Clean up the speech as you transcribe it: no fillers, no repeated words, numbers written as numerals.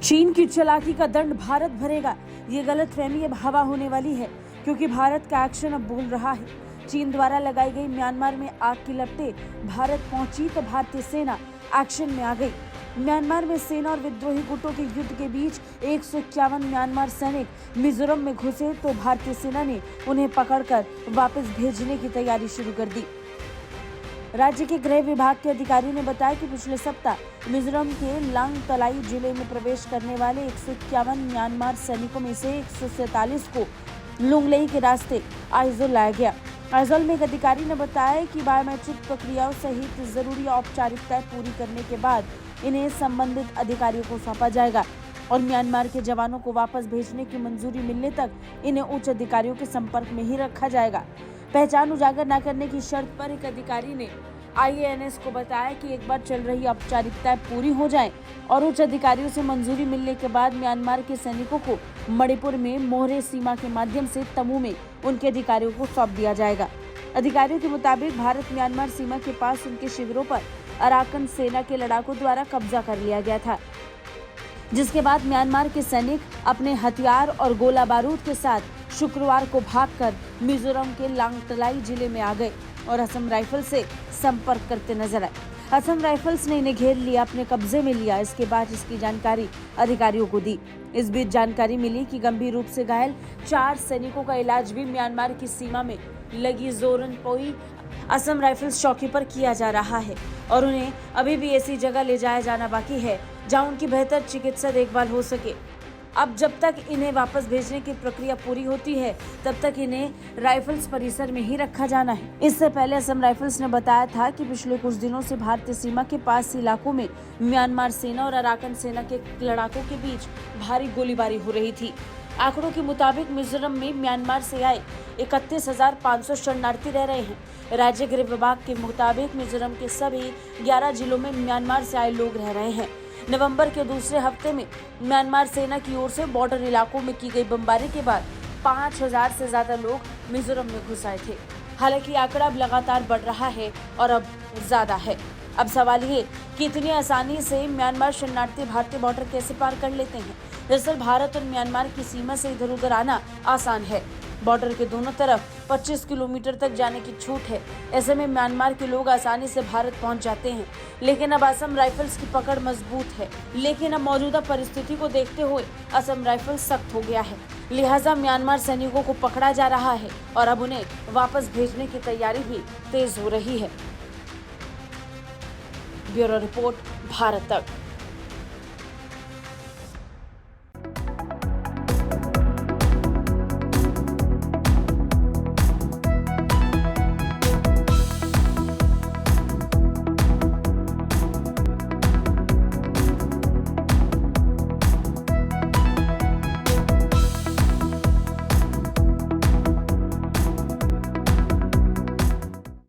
चीन की चालाकी का दंड भारत भरेगा, ये गलतफहमी अब हवा होने वाली है, क्योंकि भारत का एक्शन अब बोल रहा है। चीन द्वारा लगाई गई म्यांमार में आग की लपटें भारत पहुंची तो भारतीय सेना एक्शन में आ गई। म्यांमार में सेना और विद्रोही गुटों के युद्ध के बीच 151 म्यांमार सैनिक मिजोरम में घुसे तो भारतीय सेना ने उन्हें पकड़कर वापस भेजने की तैयारी शुरू कर दी। राज्य के गृह विभाग के अधिकारी ने बताया कि पिछले सप्ताह मिजोरम के लांगतलाई जिले में प्रवेश करने वाले 151 म्यांमार सैनिकों में से 147 को लुंगलेई के रास्ते आइजोल लाया गया। आइजोल में एक अधिकारी ने बताया कि बायोमेट्रिक प्रक्रियाओं सहित जरूरी औपचारिकताएं पूरी करने के बाद इन्हें संबंधित अधिकारियों को सौंपा जाएगा और म्यांमार के जवानों को वापस भेजने की मंजूरी मिलने तक इन्हें उच्च अधिकारियों के संपर्क में ही रखा जाएगा। पहचान उजागर न करने की शर्त पर एक अधिकारी ने IANS को बताया कि एक बार चल रही औपचारिकताएं पूरी हो जाएं और उच्च अधिकारियों से मंजूरी मिलने के बाद म्यांमार के सैनिकों को मणिपुर में मोहरे सीमा के माध्यम से तमू में उनके अधिकारियों को सौंप दिया जाएगा। अधिकारियों के मुताबिक भारत म्यांमार सीमा के पास उनके शिविरों पर अराकन सेना के लड़ाकों द्वारा कब्जा कर लिया गया था, जिसके बाद म्यांमार के सैनिक अपने हथियार और गोला बारूद के साथ शुक्रवार को भागकर मिजोरम के लांगतलाई जिले में आ गए और असम राइफल से संपर्क करते नजर आए। असम राइफल्स ने इन्हें घेर लिया, अपने कब्जे में लिया। इसके बाद इसकी जानकारी अधिकारियों को दी। इस बीच जानकारी मिली कि गंभीर रूप से घायल 4 सैनिकों का इलाज भी म्यांमार की सीमा में लगी जोरनपोई असम राइफल्स चौकी पर किया जा रहा है और उन्हें अभी भी ऐसी जगह ले जाया जाना बाकी है जहां उनकी बेहतर चिकित्सा देखभाल हो सके। अब जब तक इन्हें वापस भेजने की प्रक्रिया पूरी होती है तब तक इन्हें राइफल्स परिसर में ही रखा जाना है। इससे पहले असम राइफल्स ने बताया था कि पिछले कुछ दिनों से भारतीय सीमा के पास इलाकों में म्यांमार सेना और अराकन सेना के लड़ाकों के बीच भारी गोलीबारी हो रही थी। आंकड़ों के मुताबिक मिजोरम में म्यांमार से आए 31,500 शरणार्थी रह रहे हैं। राज्य गृह विभाग के मुताबिक मिजोरम के सभी 11 जिलों में म्यांमार से आए लोग रह रहे हैं। नवंबर के दूसरे हफ्ते में म्यांमार सेना की ओर से बॉर्डर इलाकों में की गई बमबारी के बाद 5,000 से ज्यादा लोग मिजोरम में घुस आए थे। हालांकि आंकड़ा अब लगातार बढ़ रहा है और अब ज्यादा है। अब सवाल ये कि इतनी आसानी से म्यांमार शरणार्थी भारतीय बॉर्डर कैसे पार कर लेते हैं। दरअसल भारत और म्यांमार की सीमा से इधर उधर आना आसान है। बॉर्डर के दोनों तरफ 25 किलोमीटर तक जाने की छूट है। ऐसे में म्यांमार के लोग आसानी से भारत पहुंच जाते हैं। लेकिन अब असम राइफल्स की पकड़ मजबूत है। लेकिन अब मौजूदा परिस्थिति को देखते हुए असम राइफल्स सख्त हो गया है। लिहाजा म्यांमार सैनिकों को पकड़ा जा रहा है और अब उन्हें वापस भेजने की तैयारी भी तेज हो रही है। ब्यूरो रिपोर्ट, भारत तक।